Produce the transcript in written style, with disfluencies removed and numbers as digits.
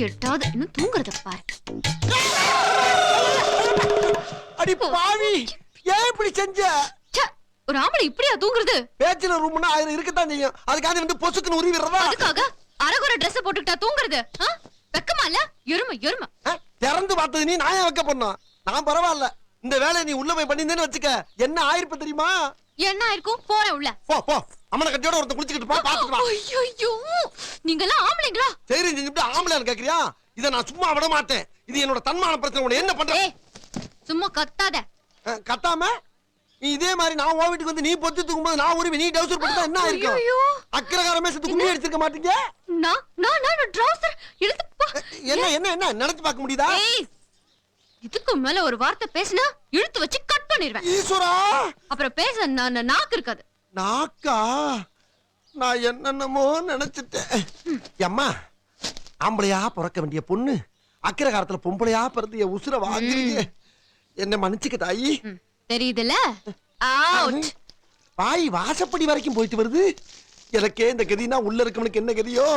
எட்டாவது இன்னும் தூங்குறத பாரு. அடி பாவி, ஏன் இப்படி செஞ்ச? ஒரு ஆம்பளை இப்படியா தூங்குறது? பேச்சுலர் ரூம்னா 1000 இருக்கத்தான் செய்யும். அதுக்காக வந்து பொசுக்குன்னு உருவி விடுறதா? அதுக்காக அரகுற Dress போட்டுக்கிட்டா தூங்குறது? வெக்கமா இல்ல? எருமை எருமை. திறந்து பார்த்தது நீ, நான் ஏன் வைக்க பண்ணோம்? நான் பரவாயில்ல. இந்த வேலையை நீ உள்ள போய் பண்ணிருந்தேன்னு வச்சுக்க, என்ன ஆயிருப்ப தெரியுமா? என்ன ஆயிருக்கும்? போறேன் உள்ள. போ போ, அம்மனை கட்டியோட ஒருத்தன் குளிச்சுக்கிட்டு போ, பாத்துட்டு வா. ஐயோ, நீங்க எல்லாம் ஆம்பளைங்களா? சரி செஞ்சுட்டு ஆம்பளைன்னு கேக்குறியா? இதை நான் சும்மா விட மாட்டேன். இது என்னோட தன்மான பிரச்சனை. உன்னை என்ன பண்ற? சும்மா கத்தாத. கத்தாம நீ இதே மாதிரி நான் உன் வீட்டுக்கு வந்து நீ பொத்தி தூக்கும்போது நான் உருவி நீ டவுசர் போட்டா என்ன ஆயிருக்கும்? அக்கறகாரமே சேர்த்து கும்மி அடிச்சிருக்க மாட்டீங்க? நான் ட்ரவுசர் இழுத்து என்ன என்ன என்ன நினைச்சு பார்க்க முடியுதா? இதுக்கு மேல ஒரு வார்த்தை பேசினா இழுத்து வச்சு கட் பண்ணிடுவேன். ஈஸ்வரா, அப்புறம் பேச நாக்கு இருக்காது. நாக்கா? நான் என்னென்னமோ நினைச்சிட்டேன். அம்மா, ஆம்பளையா பிறக்க வேண்டிய பொண்ணு அக்கிர காலத்துல பொம்பளையா பிறந்து என் உசுர வாங்குறீங்க. என்ன மன்னிச்சுக்க தாயி. தெரியுதுல? அவுட். பாய் வாசப்படி வரைக்கும் போயிட்டு வருது. எனக்கே இந்த கதினா உள்ள இருக்கவனுக்கு என்ன கதியோ?